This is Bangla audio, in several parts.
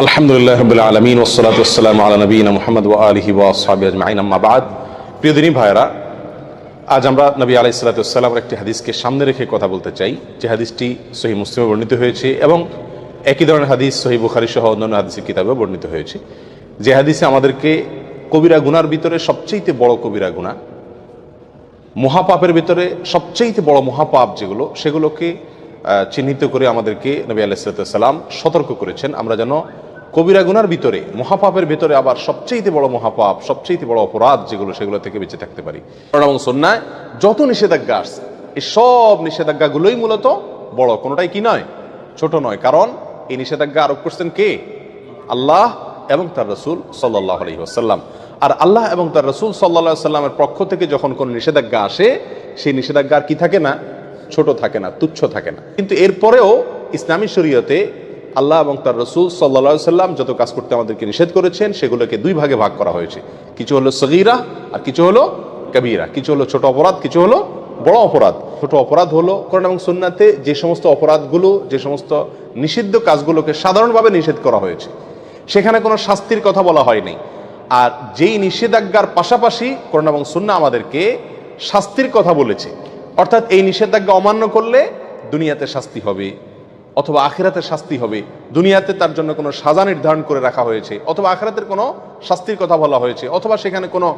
আলহামদুলিল্লাহ রাব্বিল আলামিন ওয়াসসালাতু ওয়াসসালামু আলা নবিয়িনা মুহাম্মদ ওয়া আলিহি ওয়া আসহাবিহি আজমাইন, আম্মা বা'দ। প্রিয় দিনী ভাইরা, আজ আমরা নবী আলাইহিস সালাতু ওয়াসসালামের একটি হাদিসকে সামনে রেখে কথা বলতে চাই, যে হাদিসটি সহিহ মুসলিমে বর্ণিত হয়েছে এবং একই ধরনের হাদিস সহিহ বুখারী সহ অন্যান্য হাদিসের কিতাবেও বর্ণিত হয়েছে। যে হাদিসে আমাদেরকে কবিরা গুনার ভিতরে সবচেয়ে বড় কবিরা গুনাহ, মহাপাপের ভিতরে সবচেয়ে বড় মহাপাপ যেগুলো, সেগুলোকে চিহ্নিত করে আমাদেরকে নবী আলাইহিস সালাতু ওয়াসসালাম সতর্ক করেছেন, আমরা যেন কবিরা গুনার ভিতরে, মহাপাপের ভিতরে আবার সবচেয়ে বড় মহাপাপ, সবচেয়ে বড় অপরাধ যেগুলো, সেগুলো থেকে বেঁচে থাকতে পারি। কোরআন এবং সুন্নাহয় যত নিষেধাজ্ঞা আছে, এই সব নিষেধাজ্ঞাগুলোই মূলত বড়, কোনোটাই কি নয়, ছোট নয়। কারণ এই নিষেধাজ্ঞা আরোপ করছেন কে? আল্লাহ এবং তার রাসূল সাল্লাল্লাহু আলাইহি ওয়াসাল্লাম। আর আল্লাহ এবং তার রাসূল সাল্লাল্লাহু আলাইহি ওয়াসাল্লামের পক্ষ থেকে যখন কোন নিষেধাজ্ঞা আসে, সেই নিষেধাজ্ঞা আর কি থাকে না, ছোট থাকে না, তুচ্ছ থাকে না। কিন্তু এরপরেও ইসলামী শরীয়তে আল্লাহ এবং তার রাসূল সাল্লাল্লাহু আলাইহি ওয়াসাল্লাম যত কাজ করতে আমাদেরকে নিষেধ করেছেন, সেগুলোকে দুই ভাগে ভাগ করা হয়েছে। কিছু হলো সগীরা আর কিছু হলো কবীরা। কিছু হলো ছোট অপরাধ, কিছু হলো বড় অপরাধ। ছোট অপরাধ হলো কোরআন এবং সুন্নাতে যে সমস্ত অপরাধগুলো, যে সমস্ত নিষিদ্ধ কাজগুলোকে সাধারণভাবে নিষেধ করা হয়েছে, সেখানে কোনো শাস্তির কথা বলা হয়নি। আর যেই নিষেধাজ্ঞার পাশাপাশি কোরআন এবং সুন্নাহ আমাদেরকে শাস্তির কথা বলেছে, অর্থাৎ এই নিষেধাজ্ঞা অমান্য করলে দুনিয়াতে শাস্তি হবে অথবা আখিরাতে শাস্তি হবে। দুনিয়াতে তার জন্য কোনো সাজা নির্ধারণ করে রাখা হয়েছে, অথবা আখিরাতের কোনো শাস্তির কথা বলা হয়েছে, অথবা সেখানে কোনো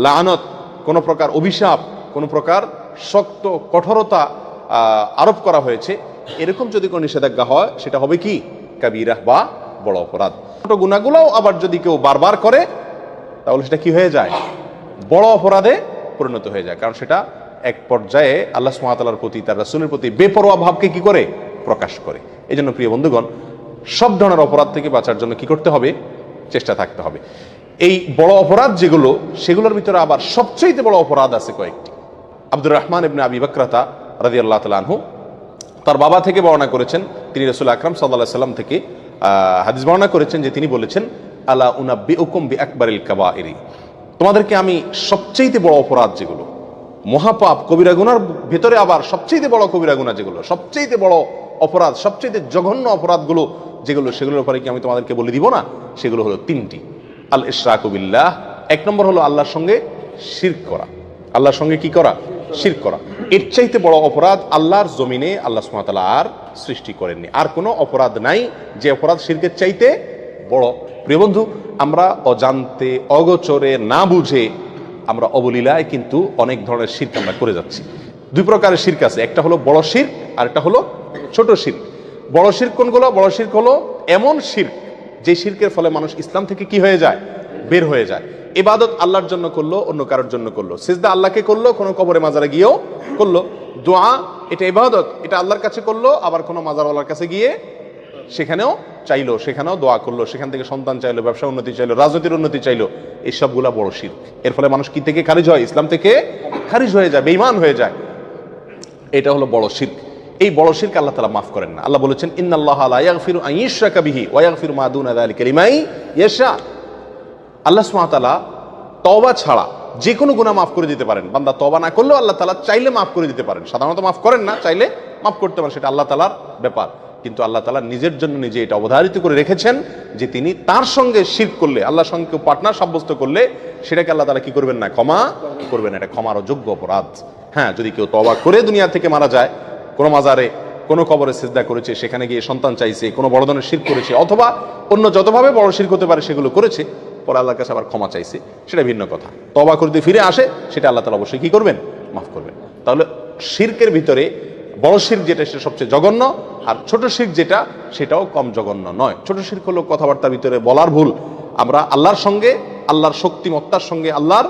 লানত, কোনো প্রকার অভিশাপ, কোনো প্রকার শক্ত কঠোরতা আরোপ করা হয়েছে। এরকম যদি কোনো নিষেধাজ্ঞা হয়, সেটা হবে কি? কাবীরা বা বড় অপরাধ। ছোট গুনাহগুলোও আবার যদি কেউ বারবার করে, তাহলে সেটা কি হয়ে যায়? বড় অপরাধে পরিণত হয়ে যায়। কারণ সেটা এক পর্যায়ে আল্লাহ সুবহানাহু ওয়া তাআলার প্রতি, তার রাসূলের প্রতি বেপরোয়া ভাবকে কি করে? প্রকাশ করে। এই জন্য প্রিয় বন্ধুগণ, সব ধরনের অপরাধ থেকে বাঁচার জন্য কি করতে হবে? চেষ্টা থাকতে হবে। এই বড় অপরাধ যেগুলো, সেগুলোর ভিতরে আবার সবচেয়ে বড় অপরাধ আছে কয়েকটি। আব্দুর রহমান ইবনে আবি বকরতা রাদিয়াল্লাহু তাআলা আনহু তার বাবা থেকে বর্ণনা করেছেন, তিনি রাসূল আকরাম সাল্লাল্লাহু আলাইহি ওয়াসাল্লাম থেকে হাদিস বর্ণনা করেছেন, যে তিনি বলেছেন, আলা উনাব্বিউকুম বিআকবারিল কাবাইরি, তোমাদেরকে আমি সবচেয়ে বড় অপরাধ যেগুলো, মহাপাপ, কবিরা গুনার ভিতরে আবার সবচেয়ে বড় কবিরা গুনাহ যেগুলো, সবচেয়ে বড় অপরাধ, সবচেয়ে জঘন্য অপরাধগুলো যেগুলো, সেগুলোর ব্যাপারে কি আমি তোমাদেরকে বলে দিব না? সেগুলো হলো তিনটি। আল ইশরাকু বিল্লাহ, এক নম্বর হলো আল্লাহর সঙ্গে শিরক করা। আল্লাহর সঙ্গে কি করা? শিরক করা। এর চাইতে বড় অপরাধ আল্লাহর জমিনে আল্লাহ সুবহানাহু ওয়া তাআলা আর সৃষ্টি করেননি। আর কোনো অপরাধ নাই যে অপরাধ শিরকের চাইতে বড়। প্রিয় বন্ধু, আমরা অজান্তে, অগোচরে, না বুঝে আমরা অবলীলায় কিন্তু অনেক ধরনের শিরক আমরা করে যাচ্ছি। দুই প্রকারের শিরক আছে, একটা হলো বড় শিরক আর একটা হলো ছোট শিরক। বড় শিরক কোনগুলো? বড় শিরক হলো এমন শিরক যে শিরকের ফলে মানুষ ইসলাম থেকে কি হয়ে যায়? বের হয়ে যায়। ইবাদত আল্লাহর জন্য করলো, অন্য কারোর জন্য করলো। সিজদা আল্লাহকে করলো, কোনো কবরে মাজারে গিয়েও করলো। দোয়া, এটা ইবাদত, এটা আল্লাহর কাছে করলো, আবার কোনো মাজারওয়ালার কাছে গিয়ে সেখানেও চাইলো, সেখানেও দোয়া করলো, সেখান থেকে সন্তান চাইলো, ব্যবসা উন্নতি চাইলো, রাজনীতির উন্নতি চাইলো। এই সবগুলা বড় শিরক। এর ফলে মানুষ কি থেকে খারিজ হয়? ইসলাম থেকে খারিজ হয়ে যায়, বেঈমান হয়ে যায়। এটা হলো বড় শিরক। এই বড় শিরক আল্লাহ তাআলা মাফ করেন না। আল্লাহ বলেছেন, ইন্নাল্লাহা লা ইয়াগফিরু আন ইউশরাকা বিহি ওয়া ইয়াগফিরু মা দুনা যালিকা লিমান ইয়াশা। আল্লাহ সুবহানাহু ওয়া তাআলা তওবা ছাড়া যে কোনো গুনাহ মাফ করে দিতে পারেন। বান্দা তওবা না করলেও আল্লাহ তাআলা চাইলে মাফ করে দিতে পারেন। সাধারণত মাফ করেন না, চাইলে মাফ করতে পারেন, সেটা আল্লাহ তাআলার ব্যাপার। কিন্তু আল্লাহ তাআলা নিজের জন্য নিজে এটা অবধারিত করে রেখেছেন, যে তিনি তার সঙ্গে শিরক করলে, আল্লাহর সঙ্গে কেউ পার্টনার সাব্যস্ত করলে, সেটাকে আল্লাহ তাআলা কি করবেন না? ক্ষমা করবেন না। এটা ক্ষমার অযোগ্য অপরাধ। হ্যাঁ, যদি কেউ তওবা করে দুনিয়া থেকে মারা যায়, কোনো মাজারে, কোনো কবরে সিজদা করেছে, সেখানে গিয়ে সন্তান চাইছে, কোনো বড় ধরনের শিরক করেছে, অথবা অন্য যতভাবে বড় শিরক হতে পারে সেগুলো করেছে, পরে আল্লাহর কাছে আবার ক্ষমা চাইছে, সেটা ভিন্ন কথা। তওবা করে ফিরে আসে, সেটা আল্লাহ তাআলা অবশ্যই কি করবেন? মাফ করবেন। তাহলে শিরকের ভিতরে বড় শিরক যেটা, সেটা সবচেয়ে জঘন্য, আর ছোট শিরক যেটা, সেটাও কম জঘন্য নয়। ছোট শিরক হলো কথাবার্তার ভিতরে বলার ভুল। আমরা আল্লাহর সঙ্গে, আল্লাহর শক্তিমত্তার সঙ্গে, আল্লাহর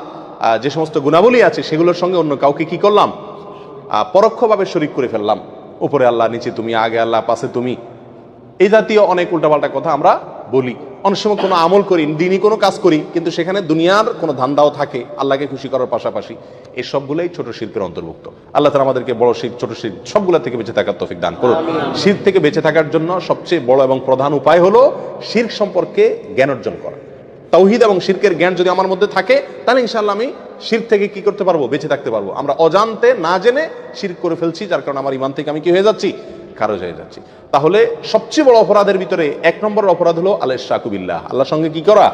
যে সমস্ত গুণাবলী আছে, সেগুলোর সঙ্গে অন্য কাউকে কি করলাম? পরোক্ষভাবে শরীক করে ফেললাম। উপরে আল্লাহ, নিচে তুমি, আগে আল্লাহ, পাশে তুমি, এই জাতীয় অনেক উল্টাপাল্টা কথা আমরা বলি। অনেক সময় কোনো আমল করি, দিনই কোনো কাজ করি, কিন্তু সেখানে দুনিয়ার কোনো ধান্দাও থাকে আল্লাহকে খুশি করার পাশাপাশি। এই সবগুলোই ছোট শিরকের অন্তর্ভুক্ত। আল্লাহ তাআলা আমাদেরকে বড় শিরক, ছোট শিরক সবগুলা থেকে বেঁচে থাকার তৌফিক দান করুন। শিরক থেকে বেঁচে থাকার জন্য সবচেয়ে বড় এবং প্রধান উপায় হলো শিরক সম্পর্কে জ্ঞান অর্জন করা। তাওহীদ এবং শিরকের জ্ঞান যদি আমার মধ্যে থাকে, তাহলে ইনশাআল্লাহ আমি শিরক থেকে কি করতে পারবো? বেঁচে থাকতে পারবো। আমরা অজান্তে, না জেনে শিরক করে ফেলছি, যার কারণে আমার ঈমান থেকে আমি কি হয়ে যাচ্ছি? খারজ হয়ে যাচ্ছি। তাহলে সবচেয়ে বড় অপরাধের ভিতরে 1 নম্বর অপরাধ হলো আল ইশরাকু বিল্লাহ, আল্লাহর সঙ্গে কি করা,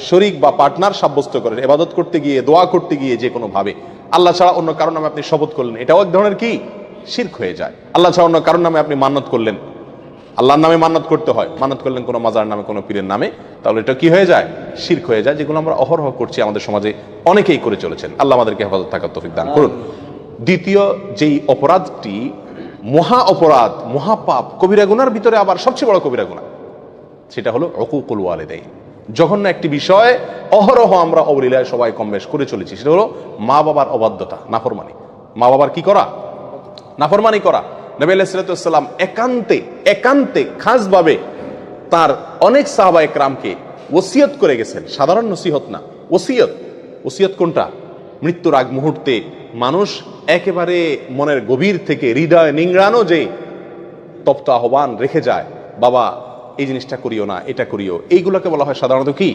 শরীক বা পার্টনার সাব্যস্ত করেন। ইবাদত করতে গিয়ে, দোয়া করতে গিয়ে যে কোনো ভাবে আল্লাহ ছাড়া অন্য কারোর নামে আপনি শপথ করলেন, এটাও এক ধরনের কি শিরক হয়ে যায়। আল্লাহ ছাড়া অন্য কারোর নামে আপনি মান্নত করলেন, আল্লাহর নামে মান্নত করতে হয়, মান্নত করলেন কোনো মাজার নামে, কোনো পীরের নামে, তাহলে এটা কি হয়ে যায়, শিরক হয়ে যায়, যেগুলো আমরা অহরহ করছি, আমাদের সমাজে অনেকেই করে চলেছেন। আল্লাহ আমাদেরকে হেফাজত থাকার তৌফিক দান করুন। দ্বিতীয় যেই অপরাধটি মহা অপরাধ, মহাপাপ, কবিরা গুনার ভিতরে আবার সবচেয়ে বড় কবিরা গুনাহ, সেটা হলো উকুকুল ওয়ালিদাইন। জঘন্য একটি বিষয়, অহরহ আমরা অবলীলায় সবাই কম বেশ করে চলেছি, সেটা হলো মা বাবার অবাধ্যতা, নাফরমানি। মা বাবার কি করা, নাফরমানি করা। নবী আলাইহিস সালাম একান্তে খাসভাবে তার অনেক সাহাবা একরামকে ওসিয়ত করে গেছেন, সাধারণ নসিহত না, ওসিয়ত কোনটা, মৃত্যুর আগ মুহূর্তে মানুষ একেবারে মনের গভীর থেকে হৃদয় নিংড়ানো যে তপ্ত আহ্বান রেখে যায়, বাবা এই জিনিসটা করিও না, এটা করিও, এইগুলোকে বলা হয় সাধারণত কি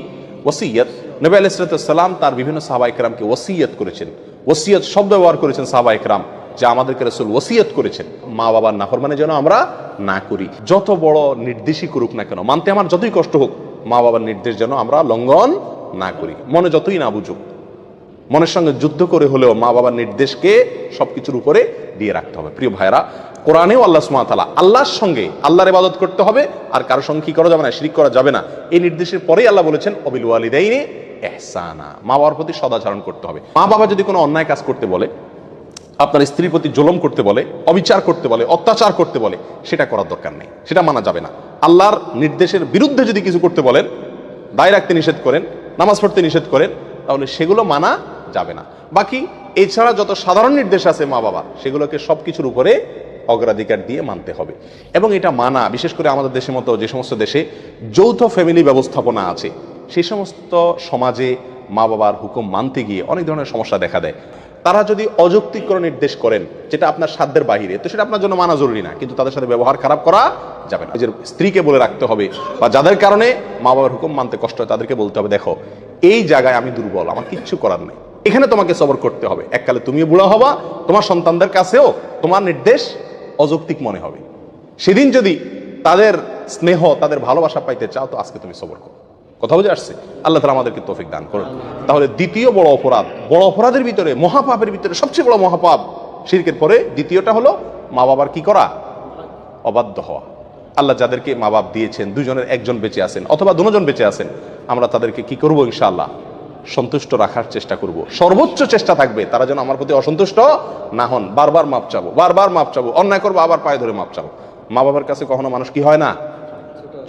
ওসিয়ত। নবী আলাইহিস সালাম তার বিভিন্ন সাহাবা একরামকে ওসিয়ত করেছেন, ওসিয়ত শব্দ ব্যবহার করেছেন সাহাবা একরাম, যে আমাদেরকে রাসূল ওসিয়ত করেছেন মা বাবার নাফরমানি যেন আমরা না করি। যত বড় নির্দেশই করুক না কেন, মানতে আমার যতই কষ্ট হোক, মা বাবার নির্দেশ যেন আমরা লঙ্ঘন না করি, মনে যতই না বুঝুক, মনের সঙ্গে যুদ্ধ করে হলেও মা বাবার নির্দেশকে সবকিছুর উপরে দিয়ে রাখতে হবে। প্রিয় ভাইরা, কোরআনেও আল্লাহ সুবহানাহু ওয়া তাআলা আল্লাহর সঙ্গে আল্লাহর ইবাদত করতে হবে, আর কারোর সঙ্গে কি করা যাবে না, শিরক করা যাবে না, এই নির্দেশের পরেই আল্লাহ বলেছেন ওয়াবিল ওয়ালিদাইনি ইহসানা, মা বাবার প্রতি সদাচরণ করতে হবে। মা বাবা যদি কোনো অন্যায় কাজ করতে বলে, আপনার স্ত্রীর প্রতি জুলুম করতে বলে, অবিচার করতে বলে, অত্যাচার করতে বলে, সেটা করার দরকার নেই, সেটা মানা যাবে না। আল্লাহর নির্দেশের বিরুদ্ধে যদি কিছু করতে বলেন, দায় রাখতে নিষেধ করেন, নামাজ পড়তে নিষেধ করেন, তাহলে সেগুলো মানা যাবে না। বাকি এছাড়া যত সাধারণ নির্দেশ আছে মা বাবা, সেগুলোকে সবকিছুর উপরে অগ্রাধিকার দিয়ে মানতে হবে। এবং এটা মানা, বিশেষ করে আমাদের দেশের মতো যে সমস্ত দেশে যৌথ ফ্যামিলি ব্যবস্থাপনা আছে, সেই সমস্ত সমাজে মা বাবার হুকুম মানতে গিয়ে অনেক ধরনের সমস্যা দেখা দেয়। তারা যদি অযৌক্তিক কোনো নির্দেশ করেন যেটা আপনার সাধ্যের বাহিরে, তো সেটা আপনার জন্য মানা জরুরি না, কিন্তু তাদের সাথে ব্যবহার খারাপ করা যাবে না। নিজের স্ত্রীকে বলে রাখতে হবে, বা যাদের কারণে মা বাবার হুকুম মানতে কষ্ট হয় তাদেরকে বলতে হবে, দেখো এই জায়গায় আমি দুর্বল, আমার কিচ্ছু করার নেই, এখানে তোমাকে সবর করতে হবে, এককালে তুমিও বুড়া হবা, তোমার সন্তানদের কাছেও তোমার নির্দেশ অযৌক্তিক মনে হবে। সেদিন যদি তাদের স্নেহ, তাদের ভালোবাসা পাইতে চাও, তো আজকে তুমি সবর করো। কথা বুঝে আসছে? আল্লাহ তাআলা আমাদেরকে তৌফিক দান করুন। তাহলে দ্বিতীয় বড় অপরাধ, বড় অপরাধের ভিতরে, মহাপাপের ভিতরে সবচেয়ে বড় মহাপাপ, শিরকের পরে দ্বিতীয়টা হলো মা বাবার কি করা, অবাধ্য হওয়া। আল্লাহ যাদেরকে মা বাপ দিয়েছেন, দুজনের একজন বেঁচে আছেন অথবা দুজন বেঁচে আছেন, আমরা তাদেরকে কি করব, ইনশাআল্লাহ সন্তুষ্ট রাখার চেষ্টা করব, সর্বোচ্চ চেষ্টা থাকবে তারা যেন আমার প্রতি অসন্তুষ্ট না হন। বারবার মাপ চাবো, বারবার মাপ চাবো, অন্যায় করবো আবার পায়ে ধরে মাপ চাবো। মা বাবার কাছে কখনো মানুষ কি হয় না,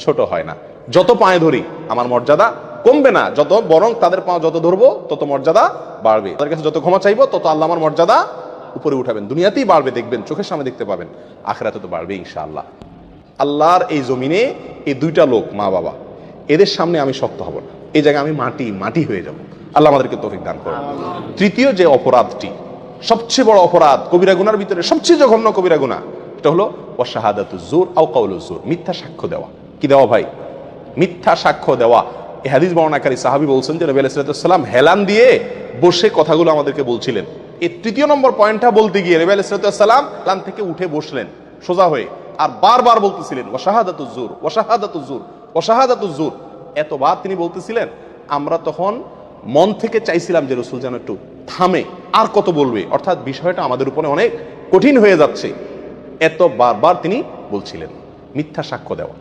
ছোট হয় না। যত পায়ে ধরি আমার মর্যাদা কমবে না, যত বরং তাদের পা যত ধরবো তত মর্যাদা বাড়বে। তাদের কাছে যত ক্ষমা চাইবো তত আল্লাহ আমার মর্যাদা উপরে উঠাবেন। দুনিয়াতেই বাড়বে, দেখবেন, চোখের সামনে দেখতে পাবেন, আখিরাতে তো বাড়বে ইনশাআল্লাহ। আল্লাহর এই জমিনে এই দুইটা লোক, মা বাবা, এদের সামনে আমি শক্ত হব না, এই জায়গায় আমি মাটি হয়ে যাব। আল্লাহ আমাদেরকে তৌফিক দান করুন। তৃতীয় যে অপরাধটি, সবচেয়ে বড় অপরাধ, কবিরা গুনার ভিতরে সবচেয়ে জঘন্য কবিরা গুনাহ, এটা হলো ওয়াশাহাদাতুজ জুর আও কাউলুজ জুর, মিথ্যা সাক্ষ্য দেওয়া। কি দেওয়া ভাই? মিথ্যা সাক্ষ্য দেওয়া। এই হাদিস বর্ণনাকারী সাহাবী বলছেন যে নবী আলাইহিস সালাম হেলান দিয়ে বসে কথাগুলো আমাদেরকে বলছিলেন। এই তৃতীয় নম্বর পয়েন্টটা বলতে গিয়ে নবী আলাইহিস সালাম হেলান থেকে উঠে বসলেন সোজা হয়ে, আর বারবার বলতেছিলেন ওয়াশাহাদাতুজ জুর, ওয়াশাহাদাতুজ জুর, ওয়াশাহাদাতুজ জুর। এতবার তিনি বলতেছিলেন, আমরা তখন মন থেকে চাইছিলাম যে রাসূল যেন একটু থামে, আর কত বলবে, অর্থাৎ বিষয়টা আমাদের উপরে অনেক কঠিন হয়ে যাচ্ছে। এত বারবার তিনি বলছিলেন। মিথ্যা সাক্ষ্য দেওয়া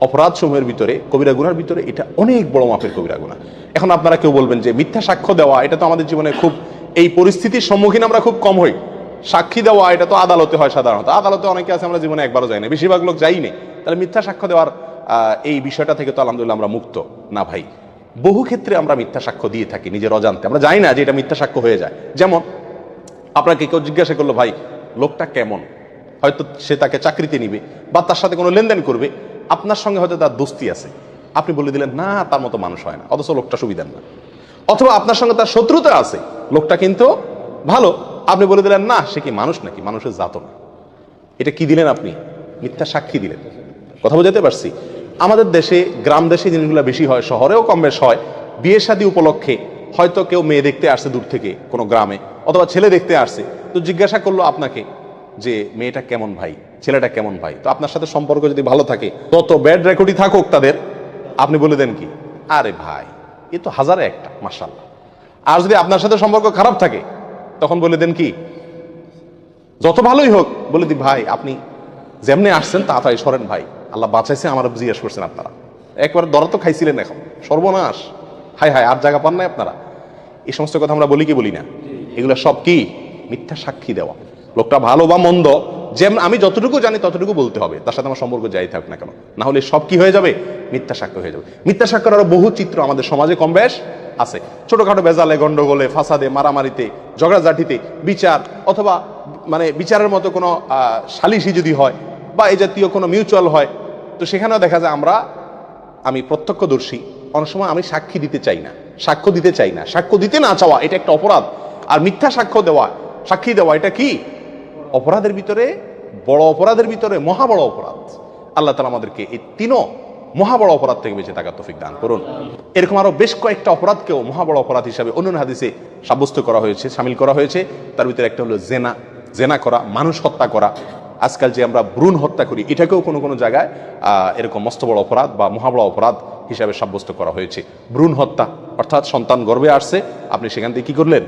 অপরাধ সমূহের ভিতরে, কবিরা গুনার ভিতরে এটা অনেক বড় মাপের কবিরা গুনাহ। এখন আপনারা কেউ বলবেন যে মিথ্যা সাক্ষ্য দেওয়া এটা তো আমাদের জীবনে খুব, এই পরিস্থিতির সম্মুখীন আমরা খুব কম হই। সাক্ষী দেওয়া এটা তো আদালতে হয় সাধারণত, আদালতে অনেকে আছে আমরা জীবনে একবারও যাই না, বেশিরভাগ লোক যাইনি। তাহলে মিথ্যা সাক্ষ্য দেওয়ার এই বিষয়টা থেকে তো আলহামদুলিল্লাহ আমরা মুক্ত না ভাই। বহু ক্ষেত্রে আমরা মিথ্যা সাক্ষ্য দিয়ে থাকি নিজের অজান্তে, আমরা জানি না যে এটা মিথ্যা সাক্ষ্য হয়ে যায়। যেমন আপনাকে কেউ জিজ্ঞাসা করলো, ভাই লোকটা কেমন, হয়তো সে তাকে চাকরিতে নিবে বা তার সাথে কোনো লেনদেন করবে, আপনার সঙ্গে হয়তো তার দোস্তি আছে, আপনি বলে দিলেন না তার মতো মানুষ হয় না, অথচ লোকটা সুবিধার না। অথবা আপনার সঙ্গে তার শত্রুতা আছে, লোকটা কিন্তু ভালো, আপনি বলে দিলেন না সে কি মানুষ নাকি, মানুষের জাত না। এটা কি দিলেন আপনি? মিথ্যা সাক্ষী দিলেন। কথা বুঝাতে পারছি? আমাদের দেশে, গ্রাম দেশে জিনিসগুলো বেশি হয়, শহরেও কম বেশ হয়। বিয়ে শাদী উপলক্ষে হয়তো কেউ মেয়ে দেখতে আসছে দূর থেকে কোনো গ্রামে, অথবা ছেলে দেখতে আসছে, তো জিজ্ঞাসা করলো আপনাকে যে মেয়েটা কেমন ভাই, ছেলেটা কেমন ভাই। তো আপনার সাথে সম্পর্ক যদি ভালো থাকে, তত ব্যাড রেকর্ডই থাকুক তাদের, আপনি বলে দেন কি, আরে ভাই এ তো হাজারে একটা, মাশাআল্লাহ। আর যদি আপনার সাথে সম্পর্ক খারাপ থাকে, তখন বলে দেন কি, যত ভালোই হোক, বলে দি ভাই আপনি যেমনি আসছেন তাড়াতাড়ি সরেন ভাই, আল্লাহ বাঁচাইছে, আমার জিজ্ঞেস করছেন আপনারা, একবার দরা তো খাইছিলেন, এখন সর্বনাশ, হাই হাই, আর জায়গা পান নাই আপনারা। এই সমস্ত কথা আমরা বলি কি বলি না? এগুলো সব কি মিথ্যা সাক্ষী দেওয়া। লোকটা ভালো বা মন্দ, যেমন আমি যতটুকু জানি ততটুকু বলতে হবে, তার সাথে আমার সম্পর্ক যাই থাক না কেন, না হলে সব কি হয়ে যাবে, মিথ্যা সাক্ষ্য হয়ে যাবে। মিথ্যা সাক্ষ্যের আরো বহু চিত্র আমাদের সমাজে কম বেশ আছে। ছোটখাটো বেজালে, গন্ডগোলে, ফাসাদে, মারামারিতে, ঝগড়াঝাটিতে, বিচার অথবা মানে বিচারের মতো কোনো সালিশি যদি হয় বা এই জাতীয় কোনো মিউচুয়াল হয়, তো সেখানেও দেখা যায় আমি প্রত্যক্ষদর্শী, অনেক সময় আমি সাক্ষী দিতে চাই না, সাক্ষ্য দিতে চাই না। সাক্ষ্য দিতে না চাওয়া এটা একটা অপরাধ, আর মিথ্যা সাক্ষ্য দেওয়া, সাক্ষী দেওয়া, এটা কি অপরাধের ভিতরে, বড় অপরাধের ভিতরে মহা বড় অপরাধ। আল্লাহ তাআলা আমাদেরকে এই তিনও মহা বড় অপরাধ থেকে বেঁচে থাকার তৌফিক দান করুন। এরকম আরো বেশ কয়েকটা অপরাধকেও মহা বড় অপরাধ হিসাবে অন্যান্য হাদিসে সাব্যস্ত করা হয়েছে, শামিল করা হয়েছে। তার ভিতরে একটা হলো জেনা, জেনা করা, মানুষ হত্যা করা। আজকাল যে আমরা ভ্রূণ হত্যা করি, এটাকেও কোনো কোনো জায়গায় এরকম মস্ত বড় অপরাধ বা মহা বড় অপরাধ হিসাবে সাব্যস্ত করা হয়েছে। ভ্রূণ হত্যা অর্থাৎ সন্তান গর্ভে আসছে, আপনি সেখান থেকে কি করলেন,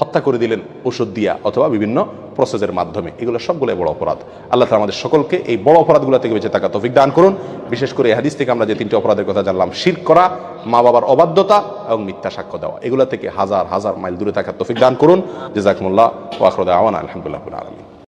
হত্যা করে দিলেন ওষুধ দিয়া অথবা বিভিন্ন প্রসেসের মাধ্যমে। এগুলো সবগুলো বড় অপরাধ। আল্লাহ তাআলা আমাদের সকলকে এই বড় অপরাধগুলো থেকে বেঁচে থাকা তৌফিক দান করুন। বিশেষ করে এই হাদিস থেকে আমরা যে তিনটি অপরাধের কথা জানলাম, শিরক করা, মা বাবার অবাধ্যতা এবং মিথ্যা সাক্ষ্য দেওয়া, এগুলো থেকে হাজার হাজার মাইল দূরে থাকার তৌফিক দান করুন। জাযাকুমুল্লাহ ওয়া আখিরু দাওয়ানা আলহামদুলিল্লাহি রাব্বিল আলামিন।